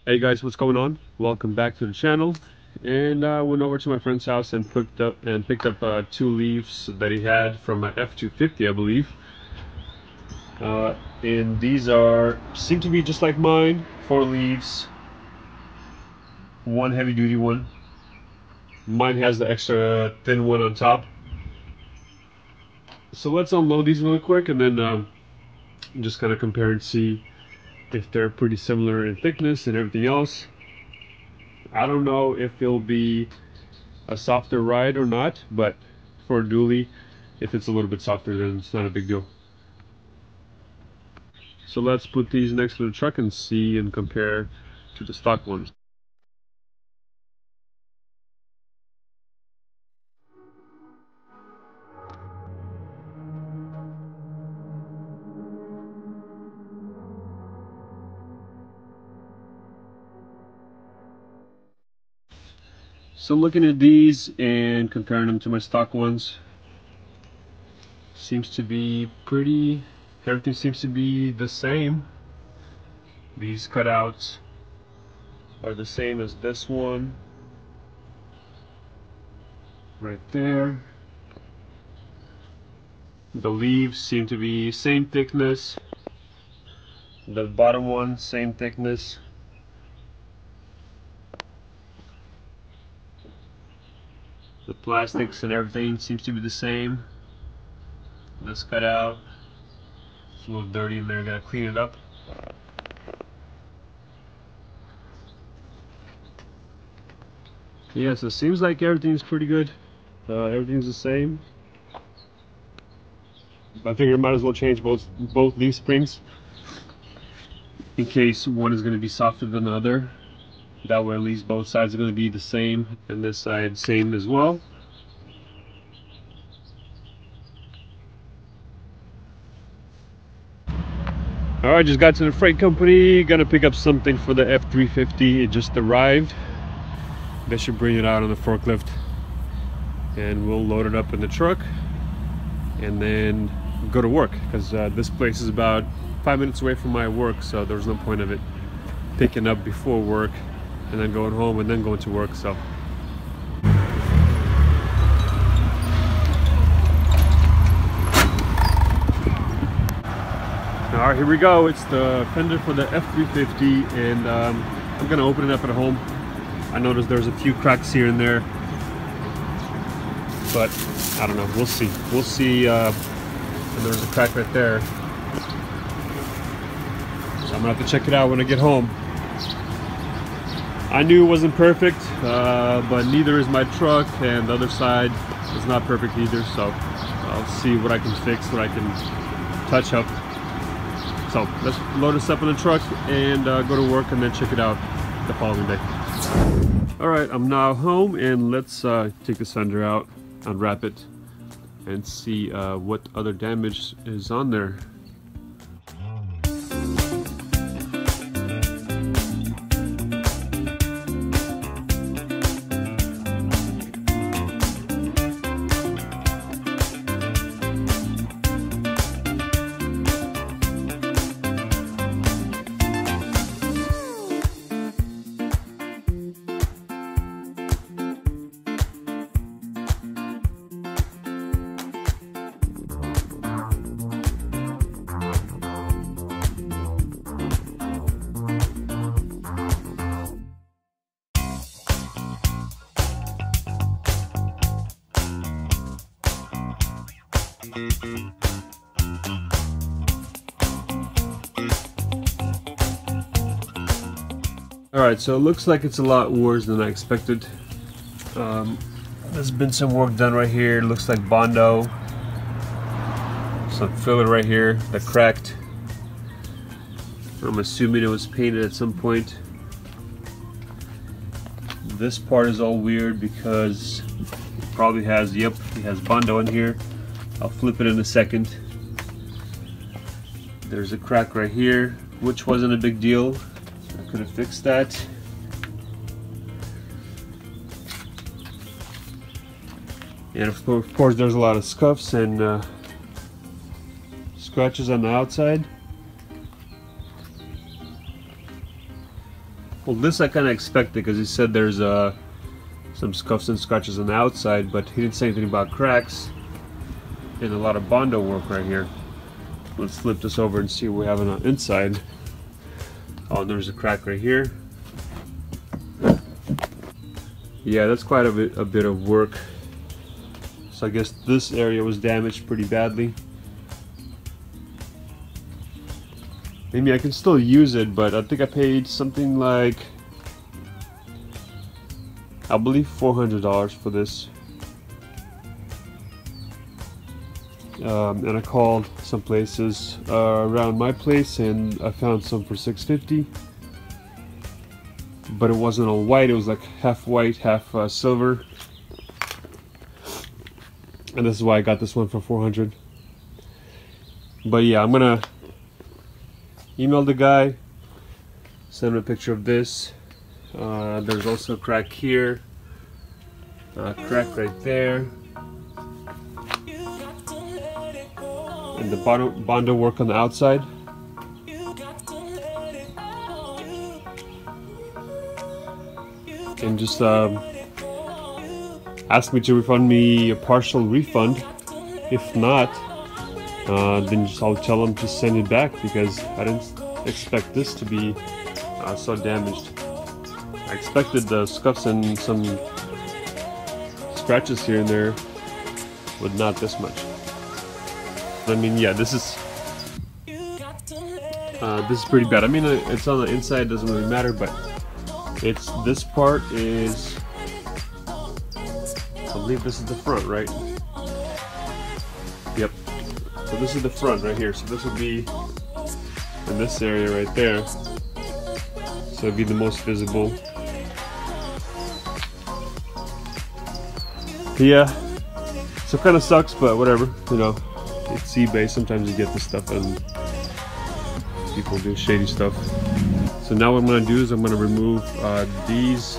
Hey guys, what's going on? Welcome back to the channel. And I went over to my friend's house and picked up two leaves that he had from an F350, I believe. And these seem to be just like mine, 4 leaves, one heavy duty one. Mine has the extra thin one on top. So let's unload these really quick and then just kind of compare and see if they're pretty similar in thickness and everything else. I don't know if it'll be a softer ride or not, but for a dually, if it's a little bit softer, then it's not a big deal. So let's put these next to the truck and see and compare to the stock ones. So looking at these and comparing them to my stock ones, seems to be everything seems to be the same. These cutouts are the same as this one right there. The leaves seem to be same thickness. The bottom one, same thickness. The plastics and everything seems to be the same. This cutout, it's a little dirty in there, gotta clean it up. Yeah, so it seems like everything's pretty good. Everything's the same. I figure I might as well change both leaf springs in case one is going to be softer than the other. That way at least both sides are going to be the same, and this side same as well. Alright, just got to the freight company, gonna pick up something for the F350. It just arrived. They should bring it out on the forklift and we'll load it up in the truck and then go to work, because this place is about 5 minutes away from my work, so there's no point of it picking up before work and then going home and then going to work. So alright, here we go. It's the fender for the F350, and I'm gonna open it up at home. I noticed there's a few cracks here and there, but I don't know, we'll see. We'll see. And there's a crack right there, so I'm gonna have to check it out when I get home. I knew it wasn't perfect, but neither is my truck, and the other side is not perfect either, so I'll see what I can fix, what I can touch up. So let's load this up in the truck and go to work and then check it out the following day. Alright, I'm now home, and let's take this fender out, unwrap it, and see what other damage is on there. Alright, so it looks like it's a lot worse than I expected. There's been some work done right here. It looks like Bondo. Some filler right here that cracked. I'm assuming it was painted at some point. This part is all weird because it probably has, yep, it has Bondo in here. I'll flip it in a second. There's a crack right here, which wasn't a big deal. I could have fixed that. And of course there's a lot of scuffs and scratches on the outside. Well, this I kind of expected because he said there's some scuffs and scratches on the outside, but he didn't say anything about cracks and a lot of Bondo work right here. Let's flip this over and see what we have on the inside. Oh, there's a crack right here. Yeah, that's quite a bit of work. So I guess this area was damaged pretty badly. Maybe I can still use it, but I think I paid something like, I believe $400 for this. And I called some places around my place, and I found some for $650. But it wasn't all white, it was like half white, half silver. And this is why I got this one for $400. But yeah, I'm gonna email the guy, send him a picture of this. There's also a crack here, a crack right there, and the Bondo work on the outside. And just ask me to refund me a partial refund. If not, then I'll tell them to send it back, because I didn't expect this to be so damaged. I expected the scuffs and some scratches here and there, but not this much. I mean, yeah, this is pretty bad. I mean, it's on the inside, doesn't really matter, but it's this part is, I believe this is the front, right? Yep. So this is the front right here. So this would be in this area right there. So it'd be the most visible. Yeah. So it kind of sucks, but whatever. You know, it's eBay. Sometimes you get this stuff and people do shady stuff. So now what I'm going to do is I'm going to remove these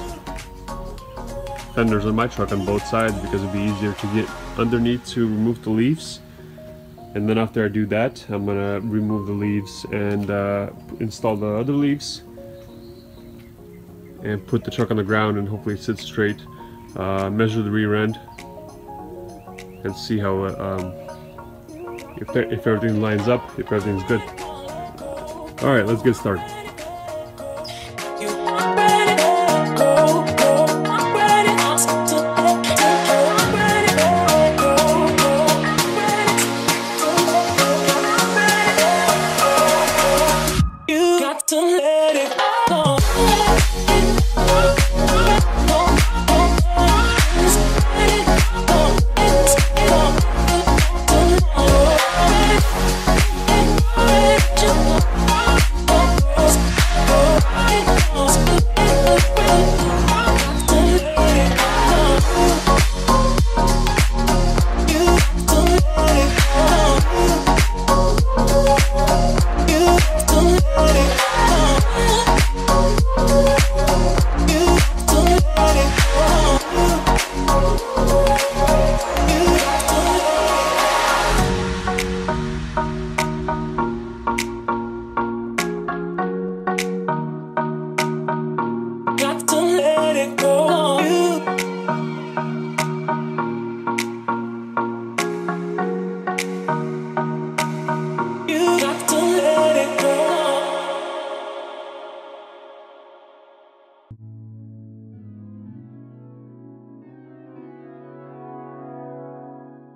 fenders on my truck on both sides, because it'd be easier to get underneath to remove the leaves. And then after I do that, I'm going to remove the leaves and install the other leaves and put the truck on the ground and hopefully it sits straight. Measure the rear end and see how if everything lines up, if everything's good. Alright, let's get started.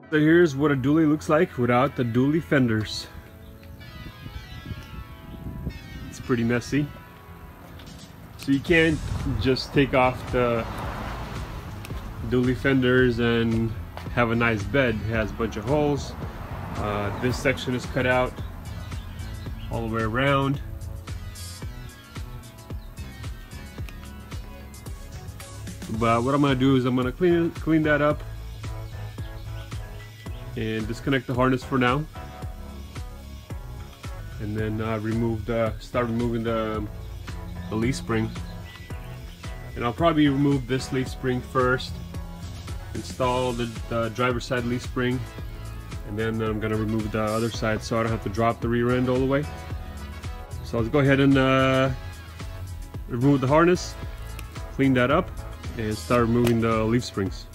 So here's what a dually looks like without the dually fenders. It's pretty messy. So you can't just take off the dually fenders and have a nice bed. It has a bunch of holes. This section is cut out all the way around. But what I'm going to do is I'm going to clean that up and disconnect the harness for now, and then start removing the leaf spring. And I'll probably remove this leaf spring first, install the driver's side leaf spring, and then I'm going to remove the other side so I don't have to drop the rear end all the way. So let's go ahead and remove the harness, clean that up, and start removing the leaf springs.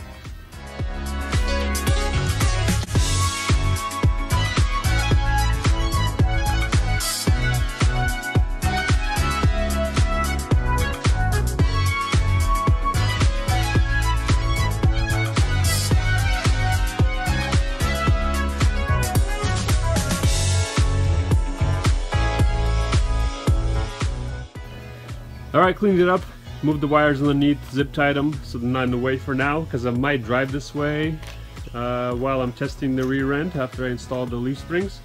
Alright, cleaned it up, moved the wires underneath, zip tied them so they're not in the way for now, because I might drive this way while I'm testing the rear end after I install the leaf springs.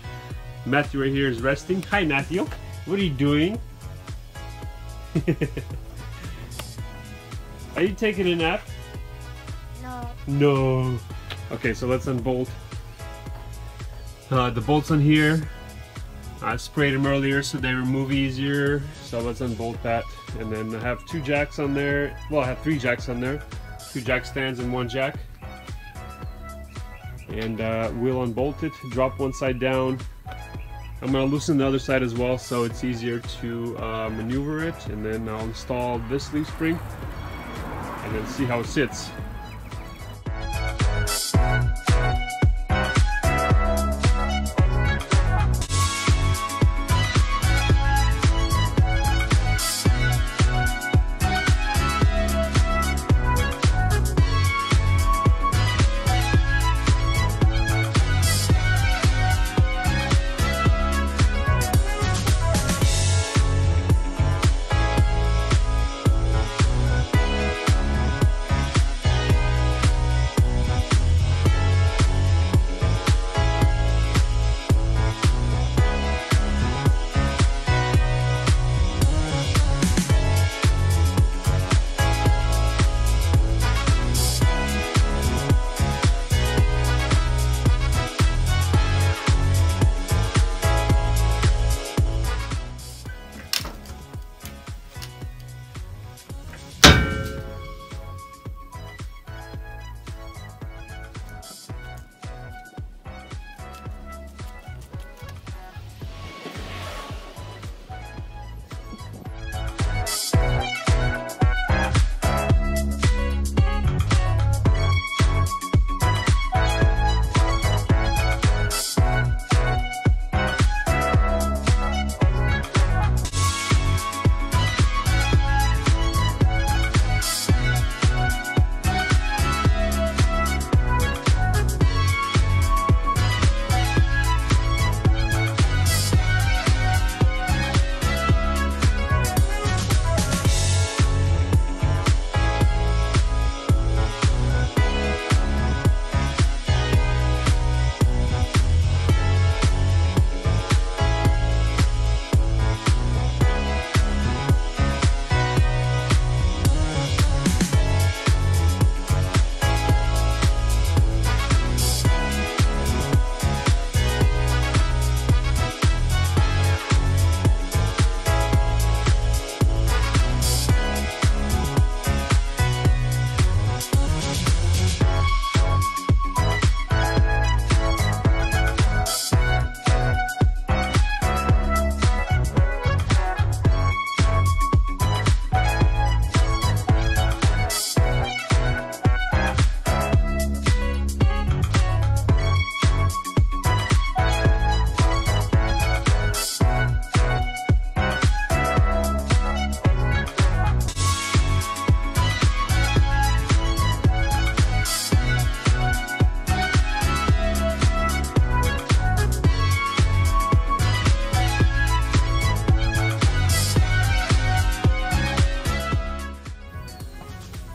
Matthew right here is resting. Hi Matthew, what are you doing? Are you taking a nap? No. No. Okay, so let's unbolt the bolts on here. I sprayed them earlier so they remove easier, so let's unbolt that. And then I have 2 jacks on there. Well, I have 3 jacks on there, 2 jack stands and 1 jack. And we'll unbolt it, drop one side down. I'm going to loosen the other side as well so it's easier to maneuver it, and then I'll install this leaf spring and then see how it sits.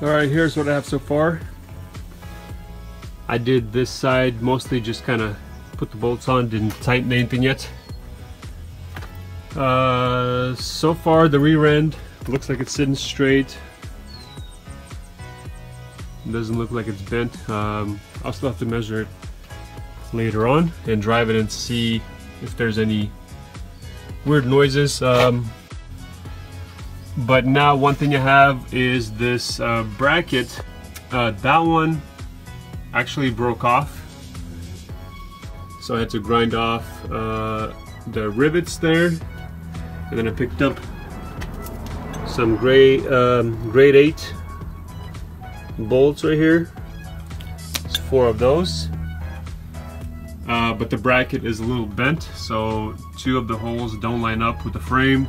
Alright, here's what I have so far. I did this side mostly just kind of put the bolts on, didn't tighten anything yet. So far the rear end looks like it's sitting straight. It doesn't look like it's bent. I'll still have to measure it later on and drive it and see if there's any weird noises. But now one thing I have is this bracket. That one actually broke off, so I had to grind off the rivets there, and then I picked up some grade 8 bolts right here. There's 4 of those. But the bracket is a little bent, so 2 of the holes don't line up with the frame.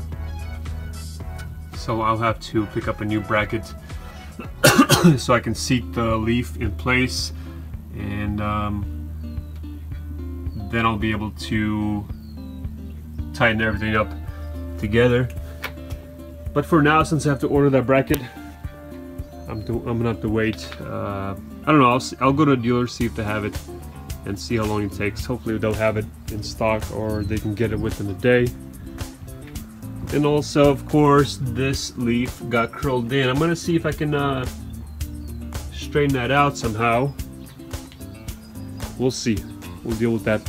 So I'll have to pick up a new bracket so I can seat the leaf in place, and then I'll be able to tighten everything up together. But for now, since I have to order that bracket, I'm gonna have to wait. I don't know, I'll go to a dealer, see if they have it, and see how long it takes. Hopefully they'll have it in stock, or they can get it within a day. And also, of course, this leaf got curled in. I'm gonna see if I can straighten that out somehow. We'll see. We'll deal with that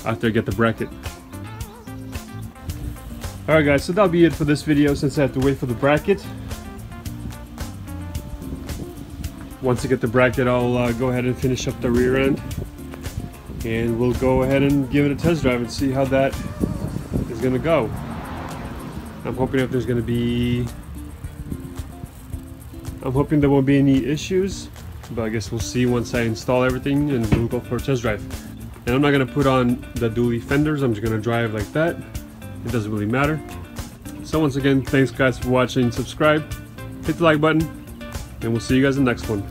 after I get the bracket. Alright guys, so that'll be it for this video, since I have to wait for the bracket. Once I get the bracket, I'll go ahead and finish up the rear end, and we'll go ahead and give it a test drive and see how that is gonna go. I'm hoping if there's gonna be, I'm hoping there won't be any issues, but I guess we'll see once I install everything, and we'll go for a test drive. And I'm not gonna put on the dually fenders, I'm just gonna drive like that. It doesn't really matter. So once again, thanks guys for watching. Subscribe, hit the like button, and we'll see you guys in the next one.